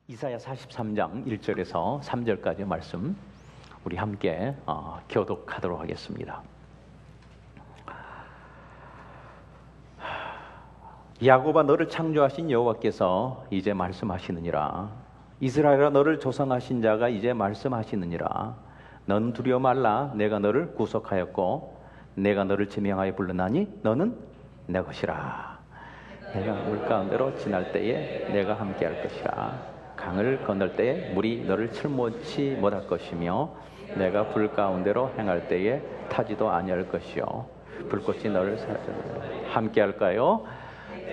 이사야 43장 1절에서 3절까지 말씀 우리 함께 교독하도록 하겠습니다. 야곱아, 너를 창조하신 여호와께서 이제 말씀하시느니라. 이스라엘아, 너를 조성하신 자가 이제 말씀하시느니라. 너는 두려워 말라. 내가 너를 구속하였고 내가 너를 지명하여 불렀나니 너는 내 것이라. 내가 물 가운데로 지날 때에 내가 함께할 것이라. 강을 건널 때에 물이 너를 칠모치 못할 것이며 내가 불 가운데로 행할 때에 타지도 아니할 것이요 불꽃이 너를 함께 할까요?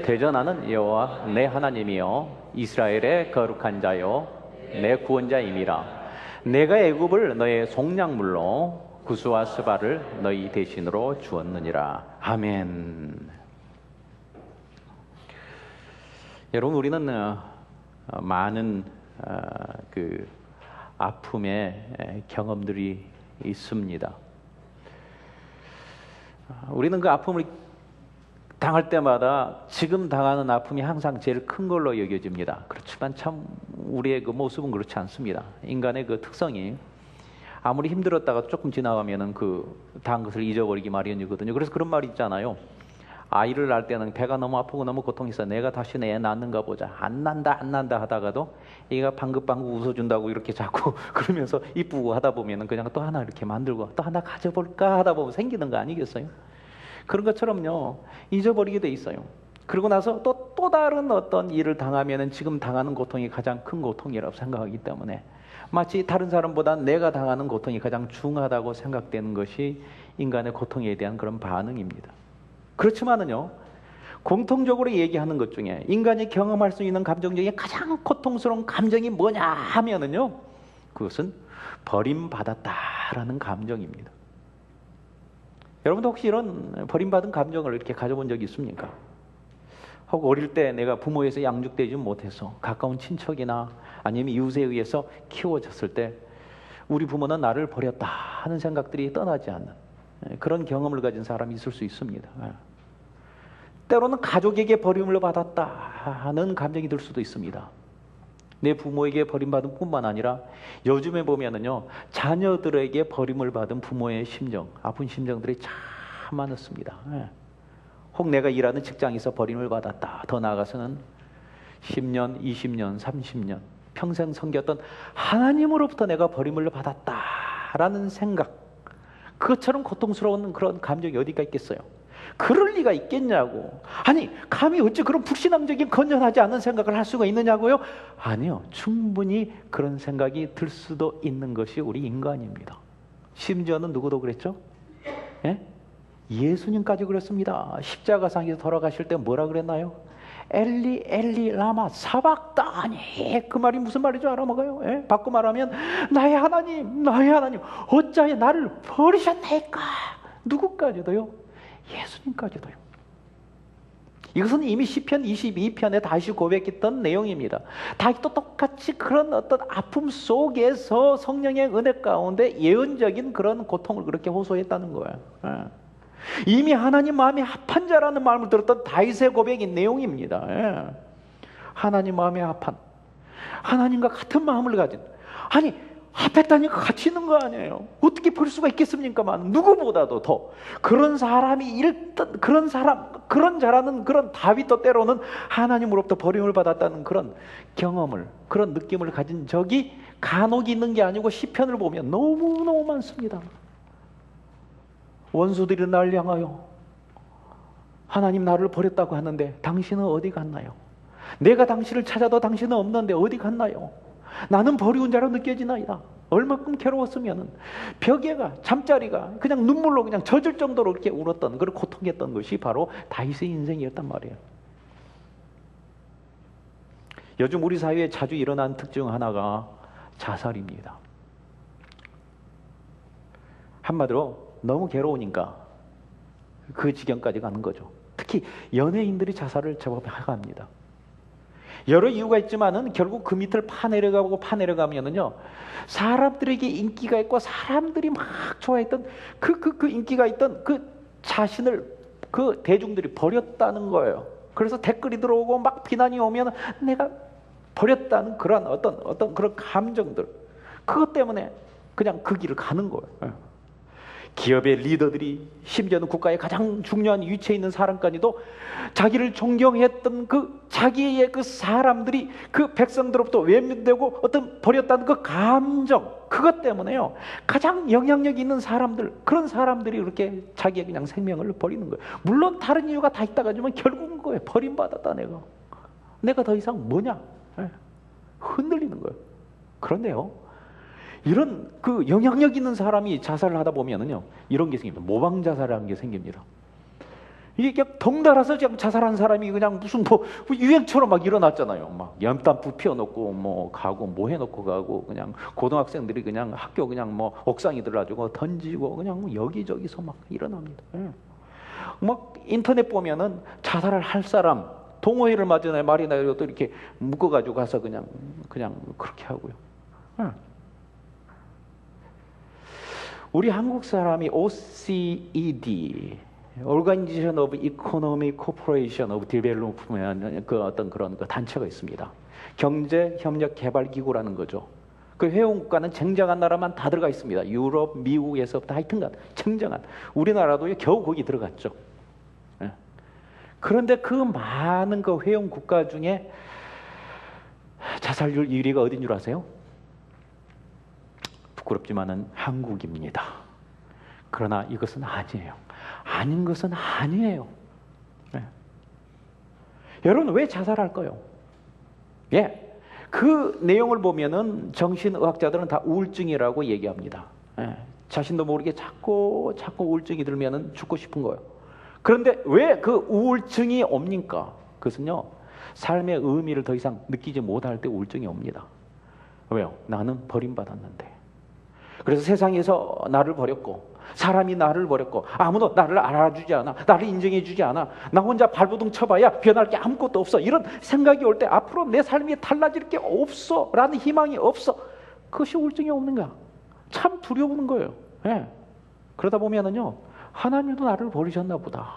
대전하는 여호와 내 하나님이요 이스라엘의 거룩한 자요 내 구원자임이라. 내가 애굽을 너의 속량물로 구스와 스바를 너희 대신으로 주었느니라. 아멘. 여러분, 우리는 많은 그 아픔의 경험들이 있습니다. 우리는 그 아픔을 당할 때마다 지금 당하는 아픔이 항상 제일 큰 걸로 여겨집니다. 그렇지만 참 우리의 그 모습은 그렇지 않습니다. 인간의 그 특성이 아무리 힘들었다가 조금 지나가면은 그 당한 것을 잊어버리기 마련이거든요. 그래서 그런 말이 있잖아요. 아이를 낳을 때는 배가 너무 아프고 너무 고통이 있어. 내가 다시 애 낳는가 보자. 안 난다 하다가도 애가 방긋방긋 웃어준다고 이렇게 자꾸 그러면서 이쁘고 하다 보면은 그냥 또 하나 이렇게 만들고 또 하나 가져볼까 하다 보면 생기는 거 아니겠어요? 그런 것처럼요, 잊어버리게 돼 있어요. 그러고 나서 또 다른 어떤 일을 당하면은 지금 당하는 고통이 가장 큰 고통이라고 생각하기 때문에 마치 다른 사람보다 내가 당하는 고통이 가장 중하다고 생각되는 것이 인간의 고통에 대한 그런 반응입니다. 그렇지만은요, 공통적으로 얘기하는 것 중에 인간이 경험할 수 있는 감정 중에 가장 고통스러운 감정이 뭐냐 하면은요, 그것은 버림받았다라는 감정입니다. 여러분도 혹시 이런 버림받은 감정을 이렇게 가져본 적이 있습니까? 혹 어릴 때 내가 부모에서 양육되지 못해서 가까운 친척이나 아니면 이웃에 의해서 키워졌을 때 우리 부모는 나를 버렸다 하는 생각들이 떠나지 않는 그런 경험을 가진 사람이 있을 수 있습니다. 때로는 가족에게 버림을 받았다 하는 감정이 들 수도 있습니다. 내 부모에게 버림받은 뿐만 아니라 요즘에 보면은요, 자녀들에게 버림을 받은 부모의 심정, 아픈 심정들이 참 많았습니다. 혹 내가 일하는 직장에서 버림을 받았다. 더 나아가서는 10년, 20년, 30년 평생 섬겼던 하나님으로부터 내가 버림을 받았다라는 생각, 그것처럼 고통스러운 그런 감정이 어디가 있겠어요? 그럴 리가 있겠냐고. 아니, 감히 어찌 그런 불신앙적인 건전하지 않은 생각을 할 수가 있느냐고요? 아니요, 충분히 그런 생각이 들 수도 있는 것이 우리 인간입니다. 심지어는 누구도 그랬죠? 예? 예수님까지 그랬습니다. 십자가상에서 돌아가실 때 뭐라 그랬나요? 엘리 엘리 라마 사박다니. 그 말이 무슨 말인지 알아먹어요? 예? 바꿔 말하면 나의 하나님 어찌하여 나를 버리셨나이까. 누구까지도요? 예수님까지도요. 이것은 이미 시편 22편에 다시 고백했던 내용입니다. 다윗도 똑같이 그런 어떤 아픔 속에서 성령의 은혜 가운데 예언적인 그런 고통을 그렇게 호소했다는 거예요. 이미 하나님 마음이 합한 자라는 마음을 들었던 다윗의 고백인 내용입니다. 하나님 마음이 합한, 하나님과 같은 마음을 가진, 아니 합했다니까 같이 있는 거 아니에요. 어떻게 볼 수가 있겠습니까만, 누구보다도 더 그런 사람이 일단 그런 자라는 그런 다윗도 때로는 하나님으로부터 버림을 받았다는 그런 경험을, 그런 느낌을 가진 적이 간혹 있는 게 아니고 시편을 보면 너무너무 많습니다. 원수들이 날 향하여 하나님 나를 버렸다고 하는데 당신은 어디 갔나요? 내가 당신을 찾아도 당신은 없는데 어디 갔나요? 나는 버리운 자로 느껴지나이다. 얼마큼 괴로웠으면 벽에가 잠자리가 그냥 눈물로 그냥 젖을 정도로 이렇게 울었던, 그런 고통했던 것이 바로 다윗의 인생이었단 말이에요. 요즘 우리 사회에 자주 일어나는 특징 하나가 자살입니다. 한마디로 너무 괴로우니까 그 지경까지 가는 거죠. 특히 연예인들이 자살을 제법 합니다. 여러 이유가 있지만은 결국 그 밑을 파내려가면은요, 사람들에게 인기가 있고 사람들이 막 좋아했던 그 인기가 있던 그 자신을 그 대중들이 버렸다는 거예요. 그래서 댓글이 들어오고 막 비난이 오면 내가 버렸다는 그런 어떤 그런 감정들, 그것 때문에 그냥 그 길을 가는 거예요. 기업의 리더들이, 심지어는 국가의 가장 중요한 위치에 있는 사람까지도 자기를 존경했던 그 자기의 그 사람들이 그 백성들로부터 외면되고 어떤 버렸다는 그 감정, 그것 때문에요, 가장 영향력 있는 사람들, 그런 사람들이 그렇게 자기의 그냥 생명을 버리는 거예요. 물론 다른 이유가 다 있다가 하지만 결국은 그거예요. 버림받았다. 내가 더 이상 뭐냐, 흔들리는 거예요. 그런데요, 이런 그 영향력 있는 사람이 자살을 하다 보면은요, 이런 게 생깁니다. 모방 자살이라는 게 생깁니다. 이게 그냥 덩달아서 그냥 자살한 사람이 그냥 무슨 뭐 유행처럼 막 일어났잖아요. 막 연탄불 피워놓고 뭐 가고 뭐 해놓고 가고, 그냥 고등학생들이 그냥 학교 그냥 뭐 옥상에 들어가지고 던지고 그냥 뭐 여기저기서 막 일어납니다. 막 인터넷 보면은 자살을 할 사람 동호회를 맞으나 말이나 또 이렇게 묶어가지고 가서 그냥 그렇게 하고요. 우리 한국 사람이 OECD, Organization of Economic Cooperation of Development, 그 어떤 그런 그 단체가 있습니다. 경제협력개발기구라는 거죠. 그 회원국가는 쟁쟁한 나라만 다 들어가 있습니다. 유럽, 미국에서부터 하여튼간 쟁쟁한. 우리나라도 겨우 거기 들어갔죠. 그런데 그 많은 그 회원국가 중에 자살률 1위가 어딘 줄 아세요? 부끄럽지만은 한국입니다. 그러나 이것은 아니에요. 아닌 것은 아니에요. 여러분, 왜 자살할까요? 그 내용을 보면은 정신의학자들은 다 우울증이라고 얘기합니다. 자신도 모르게 자꾸 우울증이 들면은 죽고 싶은 거예요. 그런데 왜 그 우울증이 옵니까? 그것은요, 삶의 의미를 더 이상 느끼지 못할 때 우울증이 옵니다. 왜요? 나는 버림받았는데. 그래서 세상에서 나를 버렸고, 사람이 나를 버렸고, 아무도 나를 알아주지 않아, 나를 인정해주지 않아, 나 혼자 발버둥 쳐봐야 변할 게 아무것도 없어, 이런 생각이 올 때 앞으로 내 삶이 달라질 게 없어 라는 희망이 없어. 그것이 우울증이 오는 거야. 참 두려운 거예요. 그러다 보면은요, 하나님도 나를 버리셨나 보다.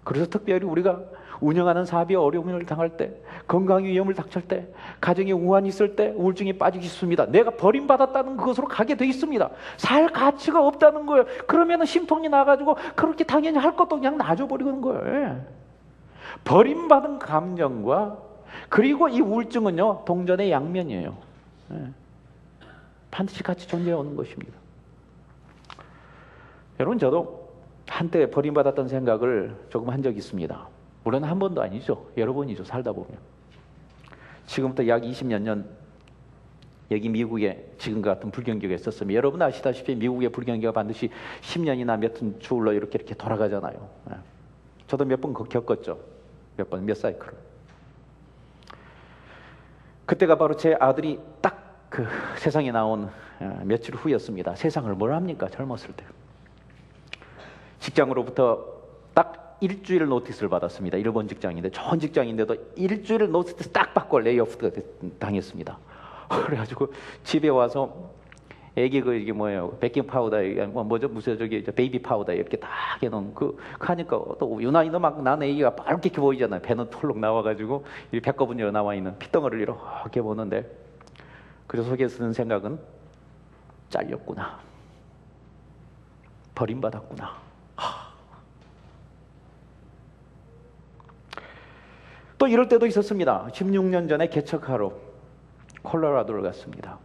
그래서 특별히 우리가 운영하는 사업에 어려움을 당할 때, 건강 위험을 닥칠 때, 가정에 우환이 있을 때 우울증이 빠지기 쉽습니다. 내가 버림받았다는 그것으로 가게 돼 있습니다. 살 가치가 없다는 거예요. 그러면 심통이 나가지고 그렇게 당연히 할 것도 그냥 놔줘버리는 거예요. 버림받은 감정과 그리고 이 우울증은요, 동전의 양면이에요. 반드시 같이 존재해오는 것입니다. 여러분, 저도 한때 버림받았던 생각을 조금 한 적이 있습니다. 물론 한 번도 아니죠. 여러 번이죠. 살다 보면. 지금부터 약 20년 전 여기 미국에 지금 같은 불경기가 있었으면, 여러분 아시다시피 미국의 불경기가 반드시 10년이나 몇 번 줄로 이렇게 돌아가잖아요. 저도 몇 번 겪었죠. 몇 사이클을. 그때가 바로 제 아들이 딱 그 세상에 나온 며칠 후였습니다. 세상을 뭘 합니까? 젊었을 때. 직장으로부터 딱 일주일 노티스를 받았습니다. 일본 직장인데, 좋은 직장인데도 일주일 노티스 딱 받고 레이오프 당했습니다. 그래가지고 집에 와서 애기 이게 뭐예요? 베이킹 파우더, 뭐죠? 무슨 베이비 파우더 이렇게 딱 해놓은 하니까 또 유난히도 막 난 애기가 빨갛게 보이잖아요. 배는 털룩 나와가지고 이 배꼽은 나와 있는 핏덩어리를 이렇게 보는데, 그래서 속에 드는 생각은 잘렸구나, 버림받았구나. 또 이럴 때도 있었습니다. 16년 전에 개척하러 콜로라도를 갔습니다.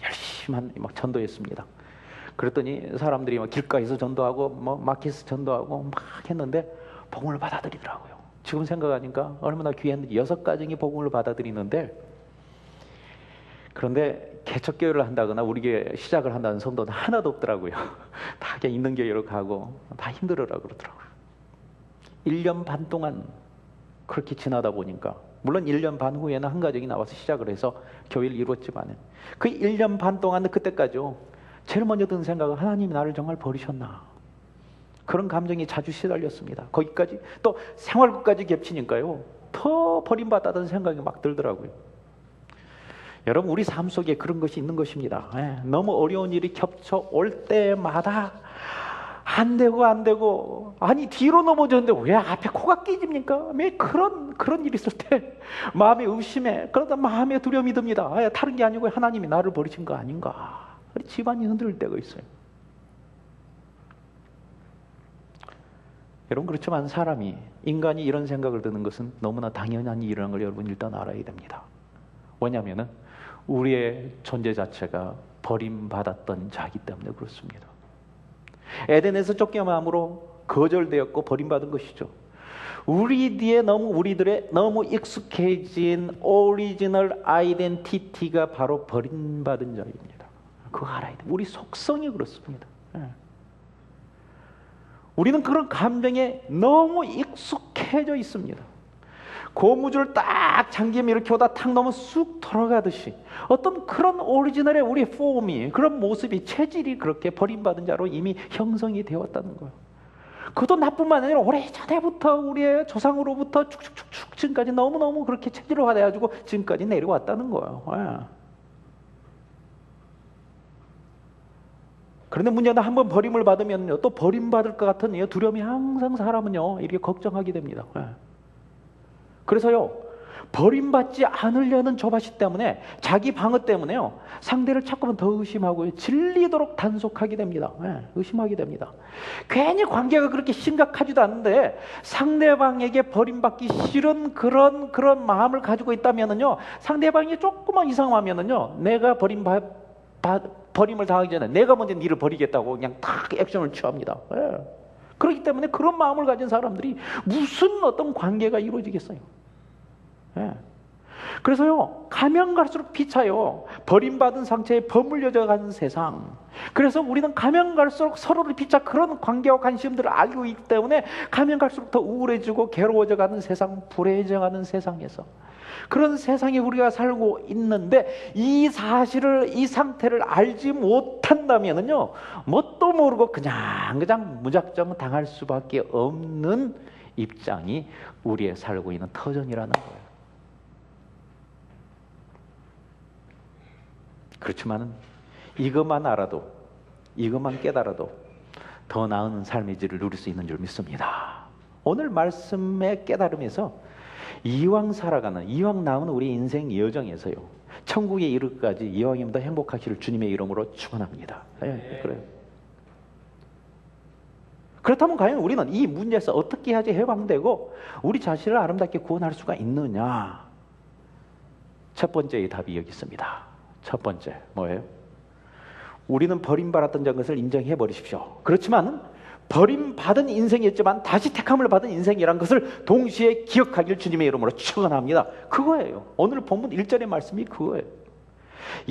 열심히 막 전도했습니다. 그랬더니 사람들이 막 길가에서 전도하고 뭐 마켓에서 전도하고 막 했는데 복음을 받아들이더라고요. 지금 생각하니까 얼마나 귀했는지. 6가정이 복음을 받아들이는데, 그런데 개척교회를 한다거나 우리 교회 시작을 한다는 성도는 하나도 없더라고요. 다 그냥 있는 교회로 가고 다 힘들어라 그러더라고요. 1년 반 동안 그렇게 지나다 보니까, 물론 1년 반 후에는 한 가정이 나와서 시작을 해서 교회를 이루었지만, 그 1년 반 동안 그때까지요, 제일 먼저 든 생각은 하나님이 나를 정말 버리셨나, 그런 감정이 자주 시달렸습니다. 거기까지 또 생활고까지 겹치니까요, 더 버림받았다는 생각이 막 들더라고요. 여러분, 우리 삶 속에 그런 것이 있는 것입니다. 너무 어려운 일이 겹쳐올 때마다 안 되고 안 되고, 아니 뒤로 넘어졌는데 왜 앞에 코가 깨집니까? 왜 그런 일이 있을 때 마음에 의심해. 그러다 마음에 두려움이 듭니다. 다른 게 아니고 하나님이 나를 버리신 거 아닌가. 집안이 흔들릴 때가 있어요. 여러분, 그렇지만 인간이 이런 생각을 드는 것은 너무나 당연한 일이라는 걸 여러분 일단 알아야 됩니다. 왜냐하면 우리의 존재 자체가 버림받았던 자이기 때문에 그렇습니다. 에덴에서 쫓겨남으로 거절되었고 버림받은 것이죠. 우리들의 너무 익숙해진 오리지널 아이덴티티가 바로 버림받은 자입니다. 그거 알아야 돼요. 우리 속성이 그렇습니다. 우리는 그런 감정에 너무 익숙해져 있습니다. 고무줄 딱 잠기면 이렇게 오다 탁 넘어 쑥 돌아가듯이 어떤 그런 오리지널의 우리 폼이, 그런 모습이, 체질이 그렇게 버림받은 자로 이미 형성이 되었다는 거예요. 그것도 나뿐만 아니라 오래전에부터 우리의 조상으로부터 축축축축 지금까지 너무너무 그렇게 체질화가 돼가지고 지금까지 내려왔다는 거예요. 그런데 문제는 한번 버림을 받으면요, 또 버림받을 것 같은 두려움이 항상 사람은요 이렇게 걱정하게 됩니다. 그래서요, 버림받지 않으려는 조바심 때문에, 자기 방어 때문에요, 상대를 자꾸만 더 의심하고 질리도록 단속하게 됩니다. 의심하게 됩니다. 괜히 관계가 그렇게 심각하지도 않은데 상대방에게 버림받기 싫은 그런 마음을 가지고 있다면은요, 상대방이 조금만 이상하면은요, 내가 버림을 당하기 전에 내가 먼저 니를 버리겠다고 그냥 탁 액션을 취합니다. 그렇기 때문에 그런 마음을 가진 사람들이 무슨 어떤 관계가 이루어지겠어요. 그래서요, 가면 갈수록 피차요, 버림받은 상처에 버물려져 가는 세상. 그래서 우리는 가면 갈수록 서로를 피차 그런 관계와 관심들을 알고 있기 때문에 가면 갈수록 더 우울해지고 괴로워져 가는 세상, 불행해져 가는 세상에서, 그런 세상에 우리가 살고 있는데, 이 사실을, 이 상태를 알지 못한다면은요, 뭣도 모르고 그냥 무작정 당할 수밖에 없는 입장이 우리의 살고 있는 터전이라는 거예요. 그렇지만은 이것만 알아도, 이것만 깨달아도 더 나은 삶의 질을 누릴 수 있는 줄 믿습니다. 오늘 말씀의 깨달음에서 이왕 남은 우리 인생 여정에서요, 천국에 이를 까지 이왕이면 더 행복하기를 주님의 이름으로 축원합니다. 그래요. 그렇다면 과연 우리는 이 문제에서 어떻게 해야지 해방되고 우리 자신을 아름답게 구원할 수가 있느냐? 첫 번째의 답이 여기 있습니다. 첫 번째 뭐예요? 우리는 버림받았던 것을 인정해 버리십시오. 그렇지만 버림받은 인생이었지만 다시 택함을 받은 인생이란 것을 동시에 기억하길 주님의 이름으로 축원합니다. 그거예요. 오늘 본문 1절의 말씀이 그거예요.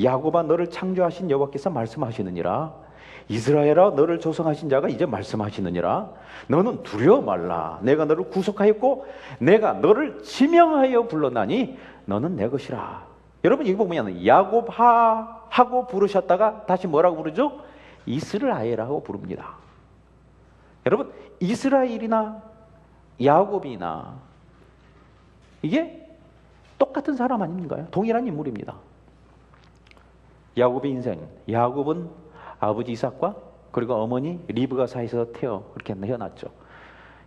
야곱아, 너를 창조하신 여호와께서 말씀하시느니라. 이스라엘아, 너를 조성하신 자가 이제 말씀하시느니라. 너는 두려워 말라. 내가 너를 구속하였고 내가 너를 지명하여 불렀나니 너는 내 것이라. 여러분, 이거 보면 야곱하 하고 부르셨다가 다시 뭐라고 부르죠? 이스라엘하고 부릅니다. 여러분, 이스라엘이나 야곱이나 이게 똑같은 사람 아닌가요? 동일한 인물입니다. 야곱의 인생, 야곱은 아버지 이삭과 그리고 어머니 리브가 사이에서 그렇게 태어났죠.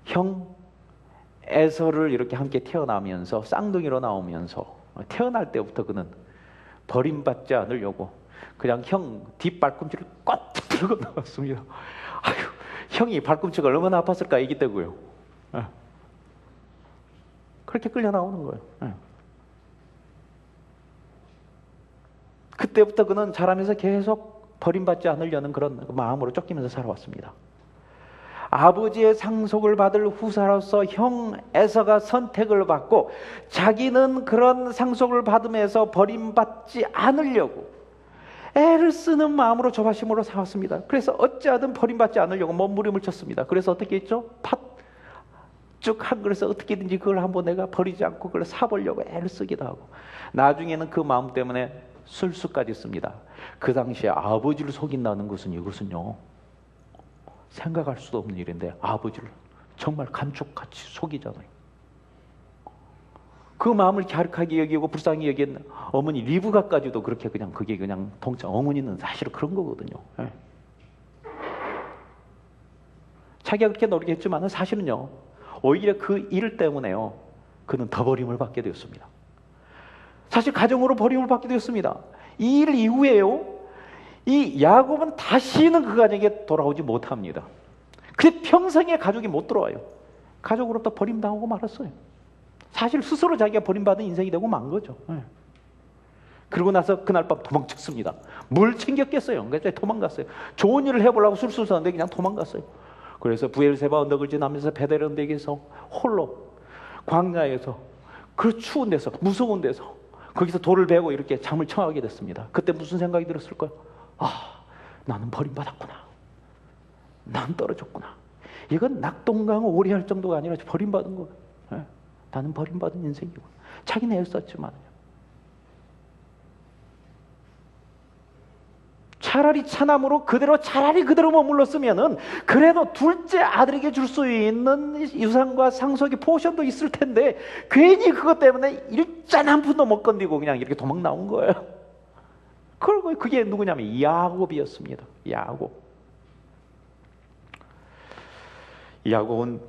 형 에서를 이렇게 함께 태어나면서 쌍둥이로 나오면서 태어날 때부터 그는 버림받지 않으려고 그냥 형 뒷발꿈치를 꽉 들고 나왔습니다. 아유, 형이 발꿈치가 얼마나 아팠을까 애기 때고요. 그렇게 끌려 나오는 거예요. 그때부터 그는 자라면서 계속 버림받지 않으려는 그런 마음으로 쫓기면서 살아왔습니다. 아버지의 상속을 받을 후사로서 형 에서가 선택을 받고 자기는 그런 상속을 받으면서 버림받지 않으려고 애를 쓰는 마음으로 조바심으로 살았습니다. 그래서 어찌하든 버림받지 않으려고 몸부림을 쳤습니다. 그래서 어떻게 했죠? 팥죽 한 그릇에 어떻게든지 그걸 한번 내가 버리지 않고 그걸 사보려고 애를 쓰기도 하고, 나중에는 그 마음 때문에 술수까지 씁니다. 그 당시에 아버지를 속인다는 것은 이것은요, 생각할 수도 없는 일인데 아버지를 정말 감쪽같이 속이잖아요. 그 마음을 갸륵하게 여기고 불쌍히 여긴 어머니 리브가까지도 그렇게 그게 그냥 동참. 어머니는 사실 그런 거거든요. 자기가 그렇게 노력했지만 사실은요, 오히려 그 일 때문에요, 그는 더 버림을 받게 되었습니다. 사실 가정으로 버림을 받게 되었습니다. 이 일 이후에요, 이 야곱은 다시는 그 가정에 돌아오지 못합니다. 그래 평생에 가족이 못 돌아와요. 가족으로부터 버림당하고 말았어요. 사실 스스로 자기가 버림받은 인생이 되고 만 거죠. 그러고 나서 그날 밤 도망쳤습니다. 뭘 챙겼겠어요? 그래서 도망갔어요. 좋은 일을 해보려고 술술 썼는데 그냥 도망갔어요. 그래서 부엘세바 언덕을 지나면서 베델 언덕에서 홀로 광야에서 그 추운 데서, 무서운 데서 거기서 돌을 베고 이렇게 잠을 청하게 됐습니다. 그때 무슨 생각이 들었을까요? 아, 나는 버림받았구나. 난 떨어졌구나. 이건 낙동강을 오래 할 정도가 아니라 버림받은 거. 나는 버림받은 인생이고. 자기는 애썼지만 차라리 차남으로 차라리 그대로 머물렀으면은 그래도 둘째 아들에게 줄 수 있는 유산과 상속의 포션도 있을 텐데 괜히 그것 때문에 일잔 한 푼도 못 건드리고 그냥 이렇게 도망 나온 거예요. 그리고 그게 누구냐면 야곱이었습니다. 야곱은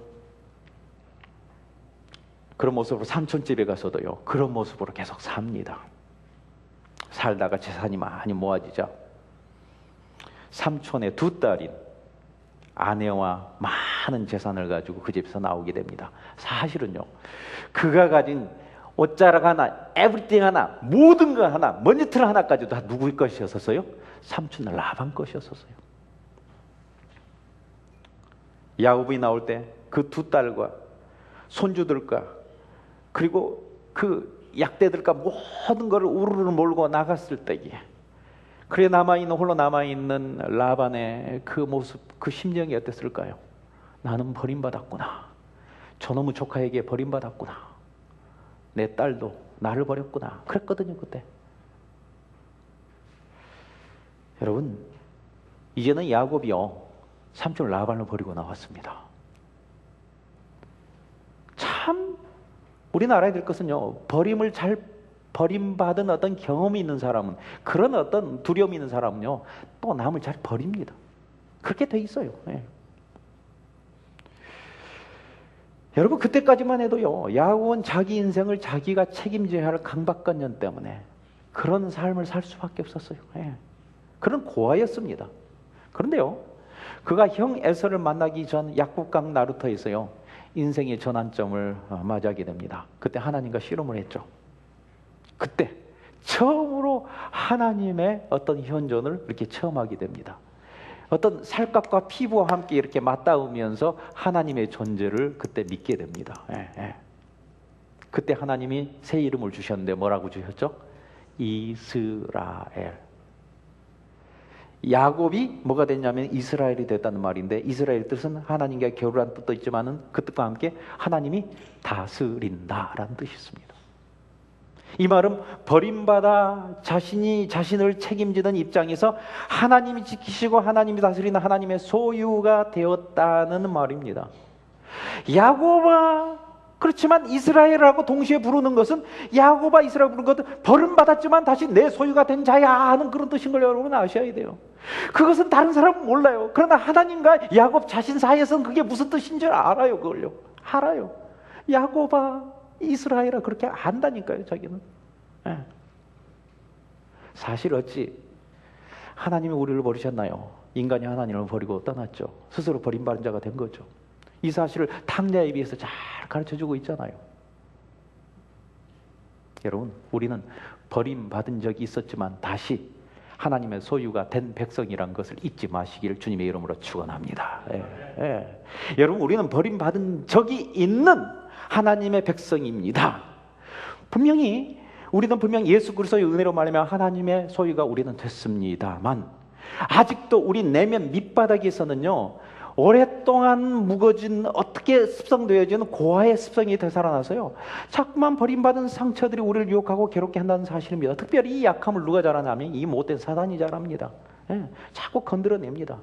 그런 모습으로 삼촌집에 가서도요, 그런 모습으로 계속 삽니다. 살다가 재산이 많이 모아지자 삼촌의 두 딸인 아내와 많은 재산을 가지고 그 집에서 나오게 됩니다. 사실은요, 그가 가진 옷자락 하나, 에브리띵 하나, 모든 거 하나, 머니틀 하나까지도 다 누구의 것이었었어요? 삼촌 라반 것이었었어요. 야곱이 나올 때 그 두 딸과 손주들과 그리고 그 약대들과 모든 것을 우르르 몰고 나갔을 때에 그래 홀로 남아있는 라반의 그 모습, 그 심정이 어땠을까요? 나는 버림받았구나. 저놈의 조카에게 버림받았구나. 내 딸도 나를 버렸구나. 그랬거든요, 그때. 여러분, 이제는 야곱이요, 삼촌 라반을 버리고 나왔습니다. 참 우리나라에 될 것은요, 버림받은 어떤 경험이 있는 사람은, 그런 어떤 두려움이 있는 사람은요, 또 남을 잘 버립니다. 그렇게 돼 있어요. 여러분, 그때까지만 해도요, 야곱은 자기 인생을 자기가 책임져야 할 강박관념 때문에 그런 삶을 살 수밖에 없었어요. 그런 고아였습니다. 그런데요, 그가 형 에서를 만나기 전 약국강 나루터에서요, 인생의 전환점을 맞이하게 됩니다. 그때 하나님과 씨름을 했죠. 그때 처음으로 하나님의 어떤 현존을 이렇게 체험하게 됩니다. 어떤 살갗과 피부와 함께 이렇게 맞닿으면서 하나님의 존재를 그때 믿게 됩니다. 그때 하나님이 새 이름을 주셨는데 뭐라고 주셨죠? 이스라엘. 야곱이 뭐가 됐냐면 이스라엘이 됐다는 말인데, 이스라엘 뜻은 하나님과 겨루란 뜻도 있지만은 그 뜻과 함께 하나님이 다스린다라는 뜻이 있습니다. 이 말은 버림받아 자신을 책임지던 입장에서 하나님이 지키시고 하나님이 다스리는 하나님의 소유가 되었다는 말입니다. 야곱아, 그렇지만 이스라엘하고 동시에 부르는 것은, 야곱아 이스라엘 부르는 것은 버림받았지만 다시 내 소유가 된 자야 하는 그런 뜻인 걸 여러분 아셔야 돼요. 그것은 다른 사람은 몰라요. 그러나 하나님과 야곱 자신 사이에서는 그게 무슨 뜻인 줄 알아요. 그걸요, 알아요. 야곱아 이스라엘아, 그렇게 안다니까요, 자기는. 사실 어찌 하나님이 우리를 버리셨나요? 인간이 하나님을 버리고 떠났죠. 스스로 버림받은 자가 된 거죠. 이 사실을 탕자에 비해서 잘 가르쳐주고 있잖아요. 여러분, 우리는 버림받은 적이 있었지만 다시 하나님의 소유가 된 백성이란 것을 잊지 마시기를 주님의 이름으로 축원합니다. 여러분, 우리는 버림받은 적이 있는 하나님의 백성입니다. 우리는 분명히 예수 그리스도의 은혜로 말하면 하나님의 소유가 우리는 됐습니다만, 아직도 우리 내면 밑바닥에서는요, 오랫동안 묵어진, 어떻게 습성되어지는 고아의 습성이 되살아나서요, 자꾸만 버림받은 상처들이 우리를 유혹하고 괴롭게 한다는 사실입니다. 특별히 이 약함을 누가 잘하냐면 이 못된 사단이 잘합니다. 자꾸 건드려냅니다.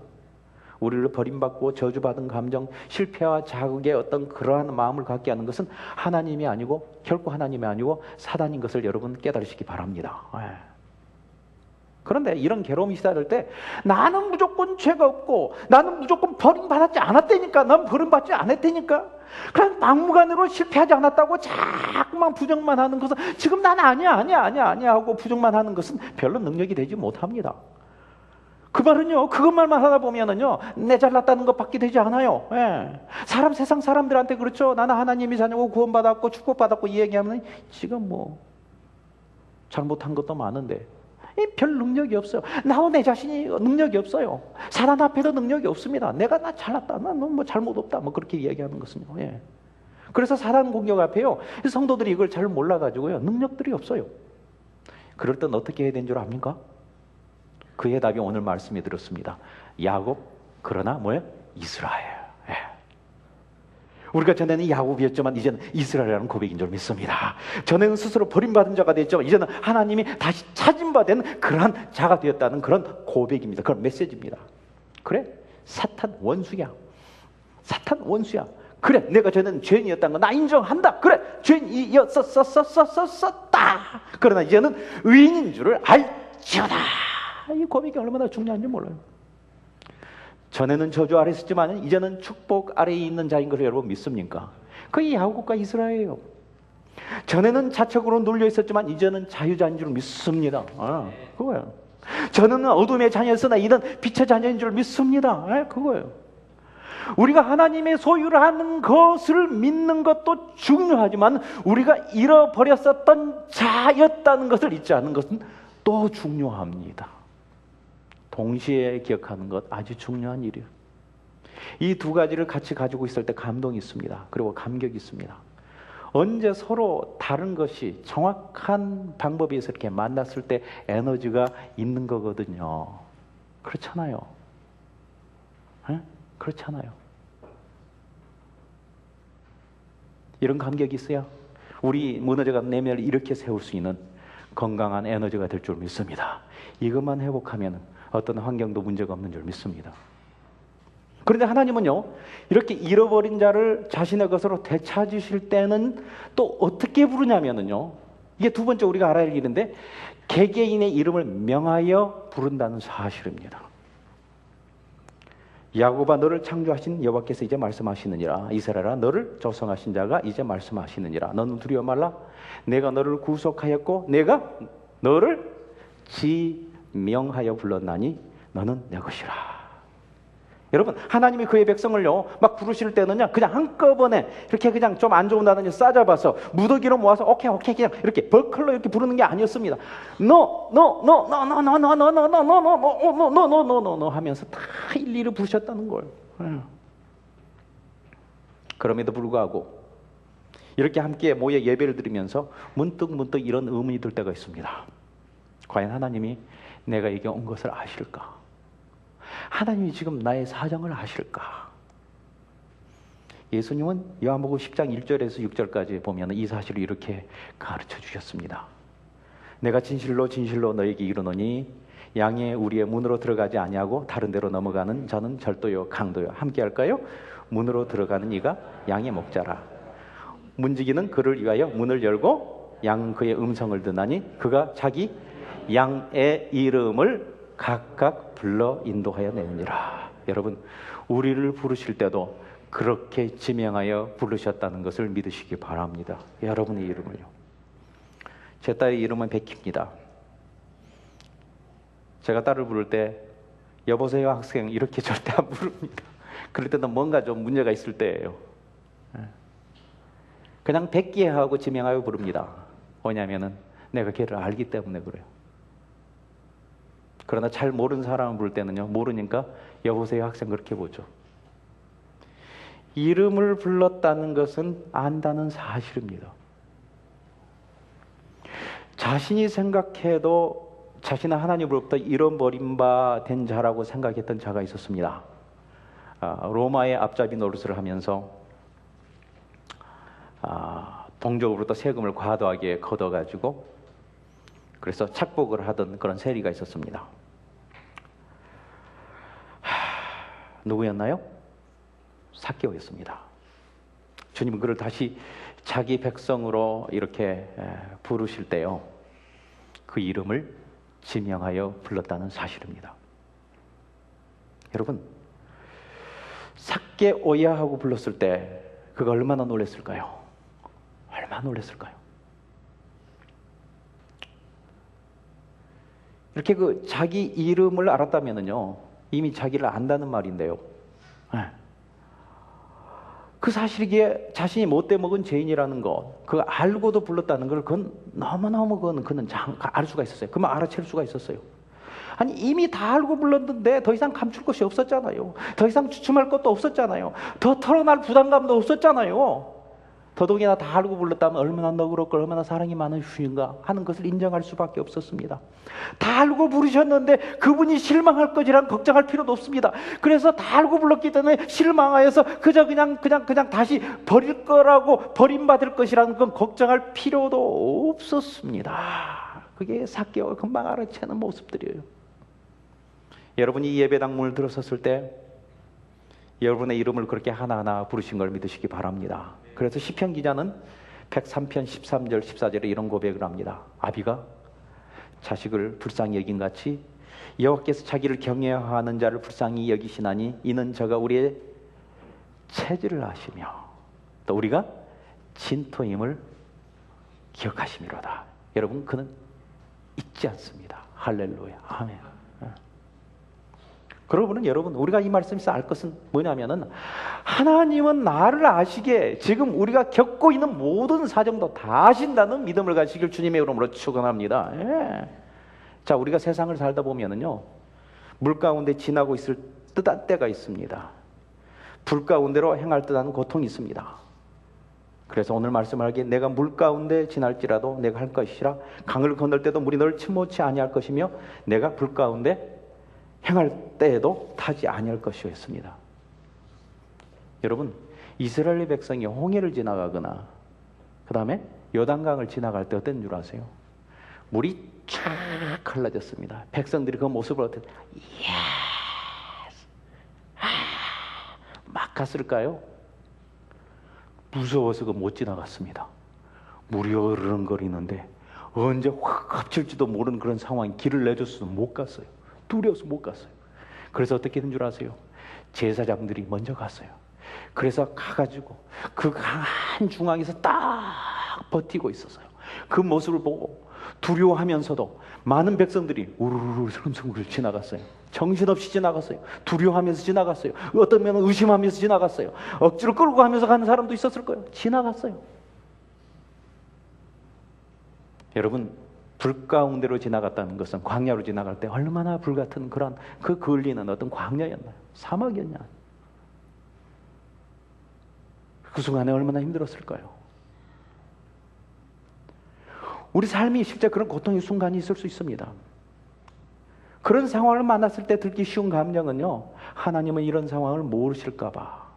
우리를 버림받고 저주받은 감정, 실패와 자극의 어떤 그러한 마음을 갖게 하는 것은 하나님이 아니고, 결코 하나님이 아니고 사단인 것을 여러분 깨달으시기 바랍니다. 그런데 이런 괴로움이 시달릴 때 나는 무조건 죄가 없고 나는 무조건 버림받지 않았다니까, 난 버림받지 않았다니까, 그냥 막무가내로 실패하지 않았다고 자꾸만 부정만 하는 것은, 지금 난 아니야 하고 부정만 하는 것은 별로 능력이 되지 못합니다. 그 말은요, 그것만 하다 보면은요, 내 잘났다는 것밖에 되지 않아요. 예. 세상 사람들한테 그렇죠. 나는 하나님이 자녀고 구원받았고 축복받았고 이 얘기하면 지금 뭐 잘못한 것도 많은데 별 능력이 없어요. 나와 내 자신이 능력이 없어요. 사단 앞에도 능력이 없습니다. 내가 나 잘났다, 난 뭐 잘못 없다, 뭐 그렇게 이야기하는 것은요. 예. 그래서 사단 공격 앞에요, 성도들이 이걸 잘 몰라가지고요, 능력들이 없어요. 그럴 땐 어떻게 해야 되는 줄 압니까? 그의 답이 오늘 말씀에 들었습니다. 야곱, 그러나 뭐예요? 이스라엘. 예. 우리가 전에는 야곱이었지만 이제는 이스라엘이라는 고백인 줄 믿습니다. 전에는 스스로 버림받은 자가 됐지만 이제는 하나님이 다시 찾은 바 된 그러한 자가 되었다는 그런 고백입니다. 그런 메시지입니다. 그래, 사탄 원수야. 사탄 원수야. 그래, 내가 전에는 죄인이었다는 거 나 인정한다. 그래, 죄인이었었다. 그러나 이제는 의인인 줄을 알지어다. 이 고백이 얼마나 중요한지 몰라요. 전에는 저주 아래 있었지만 이제는 축복 아래에 있는 자인 것을 여러분 믿습니까? 그게 야곱과 이스라엘이에요. 전에는 자책으로 눌려 있었지만 이제는 자유자인 줄 믿습니다. 그거예요. 전에는 어둠의 자녀였으나 이는 빛의 자녀인 줄 믿습니다. 그거예요. 우리가 하나님의 소유를 하는 것을 믿는 것도 중요하지만 우리가 잃어버렸었던 자였다는 것을 잊지 않는 것은 또 중요합니다. 동시에 기억하는 것 아주 중요한 일이에요. 이 두 가지를 같이 가지고 있을 때 감동이 있습니다. 그리고 감격이 있습니다. 언제 서로 다른 것이 정확한 방법에 의해서 이렇게 만났을 때 에너지가 있는 거거든요. 그렇잖아요. 네? 그렇잖아요. 이런 감격이 있어야 우리 무너져간 내면을 이렇게 세울 수 있는 건강한 에너지가 될 줄 믿습니다. 이것만 회복하면 어떤 환경도 문제가 없는 줄 믿습니다. 그런데 하나님은요, 이렇게 잃어버린 자를 자신의 것으로 되찾으실 때는 또 어떻게 부르냐면요, 이게 두 번째 우리가 알아야 할 일인데, 개개인의 이름을 명하여 부른다는 사실입니다. 야곱아, 너를 창조하신 여호와께서 이제 말씀하시느니라. 이스라엘아, 너를 조성하신 자가 이제 말씀하시느니라. 너는 두려워 말라. 내가 너를 구속하였고 내가 너를 지명하여 불렀나니 너는 내 것이라. 여러분, 하나님이 그의 백성을요 막 부르실 때는요 그냥 한꺼번에 이렇게 그냥 좀 안 좋은 단어 싸잡아서 무더기로 모아서 오케이 그냥 이렇게 버클로 이렇게 부르는 게 아니었습니다. 너 하면서 다 일일이 부르셨다는 거예요. 그럼에도 불구하고 이렇게 함께 모여 예배를 드리면서 문득 이런 의문이 들 때가 있습니다. 과연 하나님이 내가 여기 온 것을 아실까? 하나님이 지금 나의 사정을 아실까? 예수님은 요한복음 10장 1절에서 6절까지 보면 이 사실을 이렇게 가르쳐 주셨습니다. 내가 진실로 너에게 이르노니 양의 우리의 문으로 들어가지 아니하고 다른 데로 넘어가는 자는 절도요 강도요 함께 할까요? 문으로 들어가는 이가 양의 목자라. 문지기는 그를 위하여 문을 열고 양 그의 음성을 듣나니 그가 자기 양의 이름을 각각 불러 인도하여 내느니라. 여러분, 우리를 부르실 때도 그렇게 지명하여 부르셨다는 것을 믿으시기 바랍니다. 여러분의 이름을요. 제 딸의 이름은 백희입니다. 제가 딸을 부를 때 여보세요 학생 이렇게 절대 안 부릅니다. 그럴 때는 뭔가 좀 문제가 있을 때예요. 그냥 백기 하고 지명하여 부릅니다. 왜냐하면 내가 걔를 알기 때문에 그래요. 그러나 잘 모르는 사람을 부를 때는요, 모르니까 여보세요 학생 그렇게 보죠. 이름을 불렀다는 것은 안다는 사실입니다. 자신이 생각해도 자신은 하나님으로부터 잃어버린 바 된 자라고 생각했던 자가 있었습니다. 로마의 앞잡이 노릇을 하면서 동족으로부터 세금을 과도하게 걷어가지고 그래서 착복을 하던 그런 세리가 있었습니다. 누구였나요? 삭개오였습니다. 주님은 그를 다시 자기 백성으로 이렇게 부르실 때요, 그 이름을 지명하여 불렀다는 사실입니다. 여러분, 삭개 오야하고 불렀을 때 그가 얼마나 놀랐을까요? 얼마나 놀랐을까요? 이렇게 자기 이름을 알았다면요, 이미 자기를 안다는 말인데요. 그 사실이기에 자신이 못돼 먹은 죄인이라는 것, 그거 알고도 불렀다는 걸, 그건 너무너무 그는 알 수가 있었어요. 그만 알아챌 수가 있었어요. 아니, 이미 다 알고 불렀는데 더 이상 감출 것이 없었잖아요. 더 이상 주춤할 것도 없었잖아요. 더 털어날 부담감도 없었잖아요. 더더욱이나 다 알고 불렀다면 얼마나 너그럽고 얼마나 사랑이 많으신가 하는 것을 인정할 수밖에 없었습니다. 다 알고 부르셨는데 그분이 실망할 것이란 걱정할 필요도 없습니다. 그래서 다 알고 불렀기 때문에 실망하여서 그저 그냥 다시 버릴 거라고, 버림받을 것이라는 건 걱정할 필요도 없었습니다. 그게 삭개오가 금방 알아채는 모습들이에요. 여러분이 예배당 문을 들어섰을 때 여러분의 이름을 그렇게 하나하나 부르신 걸 믿으시기 바랍니다. 그래서 시편 기자는 103편 13절 14절에 이런 고백을 합니다. 아비가 자식을 불쌍히 여긴 같이 여호와께서 자기를 경외하는 자를 불쌍히 여기시나니 이는 저가 우리의 체질을 아시며 또 우리가 진토임을 기억하심이로다. 여러분, 그는 잊지 않습니다. 할렐루야. 아멘. 그러고는 여러분, 우리가 이 말씀에서 알 것은 뭐냐면은, 하나님은 나를 아시기에 지금 우리가 겪고 있는 모든 사정도 다 아신다는 믿음을 가지길 주님의 이름으로 축원합니다. 예. 자, 우리가 세상을 살다 보면은요, 물 가운데 지나고 있을 듯한 때가 있습니다. 불 가운데로 행할 듯한 고통이 있습니다. 그래서 오늘 말씀하기에 내가 물 가운데 지날지라도 내가 할 것이라, 강을 건널 때도 물이 널 침몰치 아니할 것이며 내가 불 가운데 행할 때에도 타지 아니할 것이었습니다. 여러분, 이스라엘 백성이 홍해를 지나가거나 그 다음에 요단강을 지나갈 때 어떤 줄 아세요? 물이 쫙 갈라졌습니다. 백성들이 그 모습을 어떻게 막 갔을까요? 무서워서 못 지나갔습니다. 물이 어르렁거리는데 언제 확 합칠지도 모르는 그런 상황이 길을 내줬어도 못 갔어요. 두려워서 못 갔어요. 그래서 어떻게 된 줄 아세요? 제사장들이 먼저 갔어요. 그래서 가가지고 그 강한 중앙에서 딱 버티고 있었어요. 그 모습을 보고 두려워하면서도 많은 백성들이 우르르 슬금슬금 지나갔어요. 정신없이 지나갔어요. 두려워하면서 지나갔어요. 어떤 면은 의심하면서 지나갔어요. 억지로 끌고 가면서 가는 사람도 있었을 거예요. 지나갔어요. 여러분, 불 가운데로 지나갔다는 것은 광야로 지나갈 때 얼마나 불같은 그런 그 걸리는 어떤 광야였나요? 사막이었냐? 그 순간에 얼마나 힘들었을까요? 우리 삶이 실제 그런 고통의 순간이 있을 수 있습니다. 그런 상황을 만났을 때 들기 쉬운 감정은요, 하나님은 이런 상황을 모르실까 봐,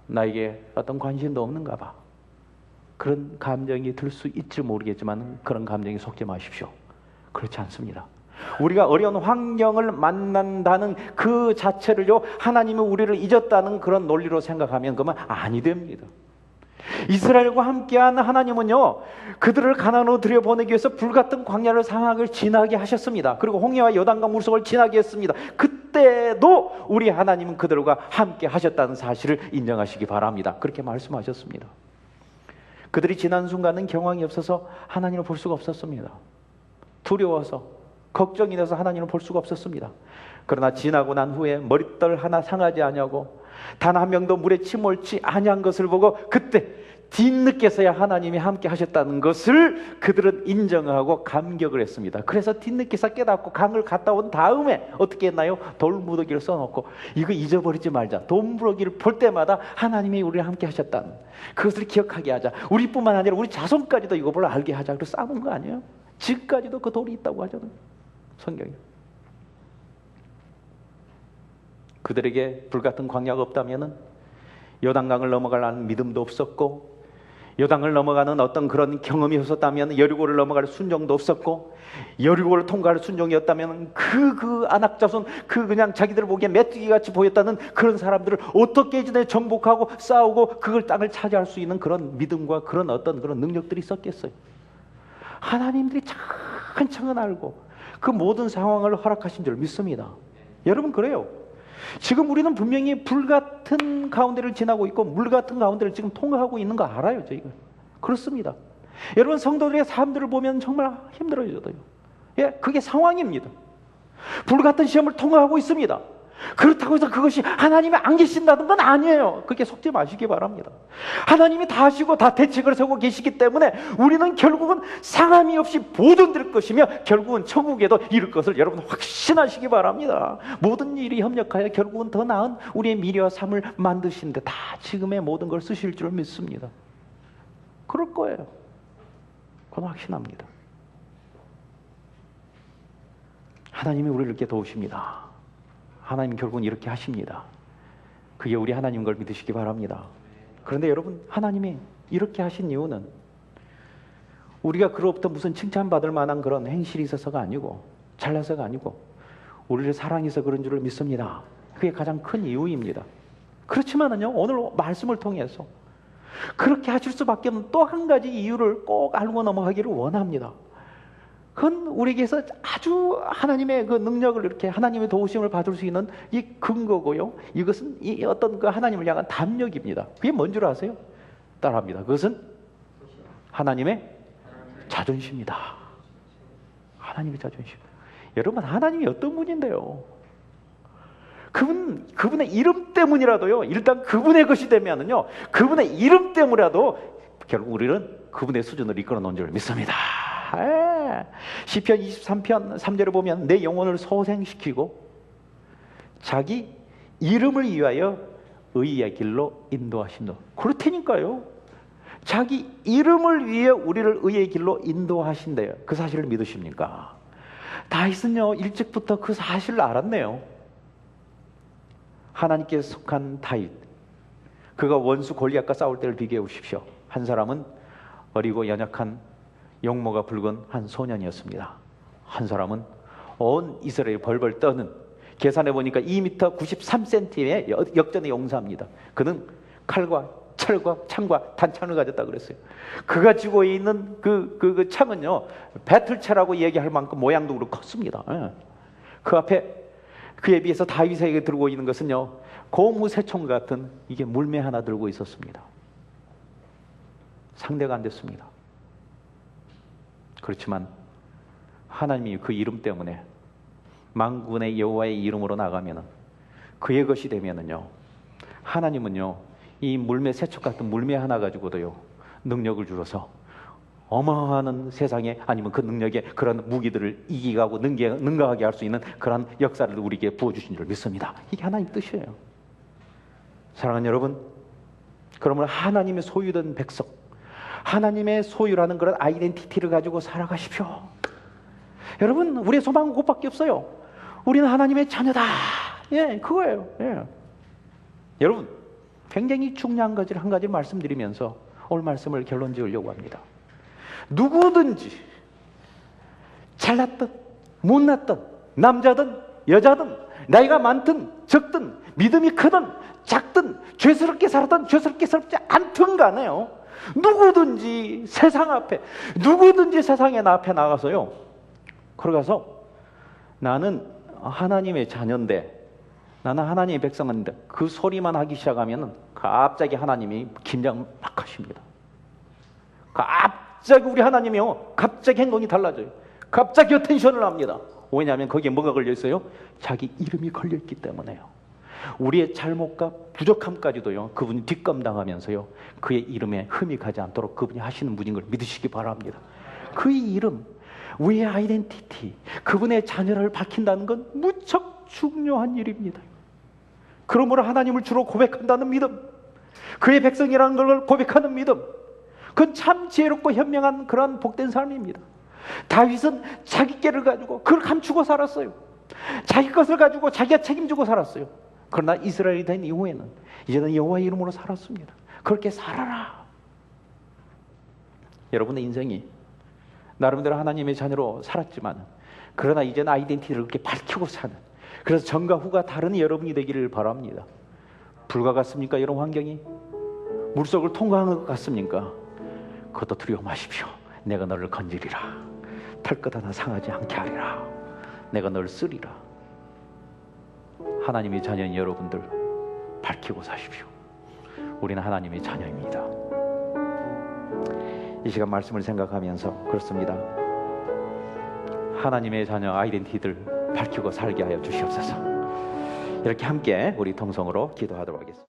나에게 어떤 관심도 없는가 봐, 그런 감정이 들 수 있지 모르겠지만 그런 감정에 속지 마십시오. 그렇지 않습니다. 우리가 어려운 환경을 만난다는 그 자체를요, 하나님이 우리를 잊었다는 그런 논리로 생각하면 그만 아니 됩니다. 이스라엘과 함께한 하나님은요, 그들을 가나안으로 들여보내기 위해서 불같은 광야를 사막을 지나게 하셨습니다. 그리고 홍해와 요단강 물속을 지나게 했습니다. 그때도 우리 하나님은 그들과 함께 하셨다는 사실을 인정하시기 바랍니다. 그렇게 말씀하셨습니다. 그들이 지난 순간은 경황이 없어서 하나님을 볼 수가 없었습니다. 두려워서, 걱정이 돼서 하나님을 볼 수가 없었습니다. 그러나 지나고 난 후에 머릿돌 하나 상하지 아니하고 단 한 명도 물에 침몰치 아니한 것을 보고 그때 뒤늦게서야 하나님이 함께 하셨다는 것을 그들은 인정하고 감격을 했습니다. 그래서 뒤늦게서 깨닫고 강을 갔다 온 다음에 어떻게 했나요? 돌무더기를 써놓고 이거 잊어버리지 말자. 돌무더기를 볼 때마다 하나님이 우리와 함께 하셨다는 그것을 기억하게 하자. 우리뿐만 아니라 우리 자손까지도 이걸 알게 하자. 그래서 쌓은 거 아니에요? 지금까지도 그 돌이 있다고 하잖아요, 성경이. 그들에게 불같은 광야가 없다면은 요단강을 넘어가려는 믿음도 없었고, 요단을 넘어가는 어떤 그런 경험이 없었다면 여리고를 넘어갈 순종도 없었고, 여리고를 통과할 순종이었다면 그 안악자손, 그냥 자기들 보기에 메뚜기같이 보였다는 그런 사람들을 어떻게 정복하고 싸우고 그걸 땅을 차지할 수 있는 그런 믿음과 그런 어떤 그런 능력들이 있었겠어요. 하나님들이 차근차근 알고 그 모든 상황을 허락하신 줄 믿습니다. 여러분 그래요. 지금 우리는 분명히 불같은 가운데를 지나고 있고 물같은 가운데를 지금 통과하고 있는 거 알아요. 저희가 그렇습니다. 여러분 성도들의 삶들을 보면 정말 힘들어져요. 예, 그게 상황입니다. 불같은 시험을 통과하고 있습니다. 그렇다고 해서 그것이 하나님이 안 계신다는 건 아니에요. 그렇게 속지 마시기 바랍니다. 하나님이 다 하시고 다 대책을 세우고 계시기 때문에 우리는 결국은 상함이 없이 보존될 것이며 결국은 천국에도 이를 것을 여러분 확신하시기 바랍니다. 모든 일이 협력하여 결국은 더 나은 우리의 미래와 삶을 만드시는데 다 지금의 모든 걸 쓰실 줄 믿습니다. 그럴 거예요. 그건 확신합니다. 하나님이 우리를 이렇게 도우십니다. 하나님 결국은 이렇게 하십니다. 그게 우리 하나님 걸 믿으시기 바랍니다. 그런데 여러분 하나님이 이렇게 하신 이유는 우리가 그로부터 무슨 칭찬받을 만한 그런 행실이 있어서가 아니고 잘나서가 아니고 우리를 사랑해서 그런 줄을 믿습니다. 그게 가장 큰 이유입니다. 그렇지만은요 오늘 말씀을 통해서 그렇게 하실 수밖에 없는 또 한 가지 이유를 꼭 알고 넘어가기를 원합니다. 그건 우리에게서 아주 하나님의 그 능력을 이렇게 하나님의 도우심을 받을 수 있는 이 근거고요. 이것은 이 어떤 그 하나님을 향한 담력입니다. 그게 뭔 줄 아세요? 따라합니다. 그것은 하나님의 자존심이다. 하나님의 자존심. 여러분 하나님이 어떤 분인데요? 그분의 이름 때문이라도요. 일단 그분의 것이 되면은요. 그분의 이름 때문이라도 결국 우리는 그분의 수준을 이끌어 놓은 줄 믿습니다. 시편 23편 3절을 보면 내 영혼을 소생시키고 자기 이름을 위하여 의의 길로 인도하신다. 그렇다니까요. 자기 이름을 위해 우리를 의의 길로 인도하신대요. 그 사실을 믿으십니까? 다윗은요 일찍부터 그 사실을 알았네요. 하나님께 속한 다윗, 그가 원수 골리앗과 싸울 때를 비교해 보십시오. 한 사람은 어리고 연약한 용모가 붉은 한 소년이었습니다. 한 사람은 온 이스라엘 벌벌 떠는, 계산해 보니까 2m 93cm의 역전의 용사입니다. 그는 칼과 철과 창과 단창을 가졌다 그랬어요. 그가 쥐고 있는 그 창은요 배틀체라고 얘기할 만큼 모양도 그렇고 컸습니다. 그 앞에 그에 비해서 다윗에게 들고 있는 것은요 고무새총 같은 이게 물매 하나 들고 있었습니다. 상대가 안 됐습니다. 그렇지만 하나님이 그 이름 때문에 만군의 여호와의 이름으로 나가면은 그의 것이 되면은요 하나님은요 이 물매 새촉 같은 물매 하나 가지고도요 능력을 주어서 어마어마한 세상에 아니면 그 능력에 그런 무기들을 이기가고 능가하게 할 수 있는 그런 역사를 우리에게 부어주신 줄 믿습니다. 이게 하나님 뜻이에요. 사랑하는 여러분, 그러면 하나님의 소유된 백성, 하나님의 소유라는 그런 아이덴티티를 가지고 살아가십시오. 여러분, 우리의 소망은 그것밖에 없어요. 우리는 하나님의 자녀다. 예, 그거예요. 예. 여러분, 굉장히 중요한 것을 한 가지 말씀드리면서 오늘 말씀을 결론 지으려고 합니다. 누구든지 잘났든 못났든 남자든 여자든 나이가 많든 적든 믿음이 크든 작든 죄스럽게 살았든 죄스럽게 살지 않든 간에요 누구든지 세상 앞에 누구든지 세상에 나 앞에 나가서요 걸어가서 나는 하나님의 자녀인데 나는 하나님의 백성인데 그 소리만 하기 시작하면 갑자기 하나님이 긴장 막 하십니다. 갑자기 우리 하나님이요 갑자기 행동이 달라져요. 갑자기 텐션을 합니다. 왜냐하면 거기에 뭐가 걸려 있어요? 자기 이름이 걸려 있기 때문에요. 우리의 잘못과 부족함까지도요 그분이 뒷감당하면서요 그의 이름에 흠이 가지 않도록 그분이 하시는 분인 걸 믿으시기 바랍니다. 그의 이름, 우리의 아이덴티티, 그분의 자녀를 밝힌다는 건 무척 중요한 일입니다. 그러므로 하나님을 주로 고백한다는 믿음, 그의 백성이라는 걸 고백하는 믿음, 그건 참 지혜롭고 현명한 그런 복된 삶입니다. 다윗은 자기 께를 가지고 그걸 감추고 살았어요. 자기 것을 가지고 자기가 책임지고 살았어요. 그러나 이스라엘이 된 이후에는 이제는 여호와의 이름으로 살았습니다. 그렇게 살아라. 여러분의 인생이 나름대로 하나님의 자녀로 살았지만 그러나 이제는 아이덴티티를 그렇게 밝히고 사는, 그래서 전과 후가 다른 여러분이 되기를 바랍니다. 불과 같습니까? 이런 환경이 물속을 통과하는 것 같습니까? 그것도 두려워 마십시오. 내가 너를 건지리라. 털 것 하나 상하지 않게 하리라. 내가 널 쓰리라. 하나님의 자녀인 여러분들 밝히고 사십시오. 우리는 하나님의 자녀입니다. 이 시간 말씀을 생각하면서 그렇습니다. 하나님의 자녀 아이덴티티를 밝히고 살게 하여 주시옵소서. 이렇게 함께 우리 통성으로 기도하도록 하겠습니다.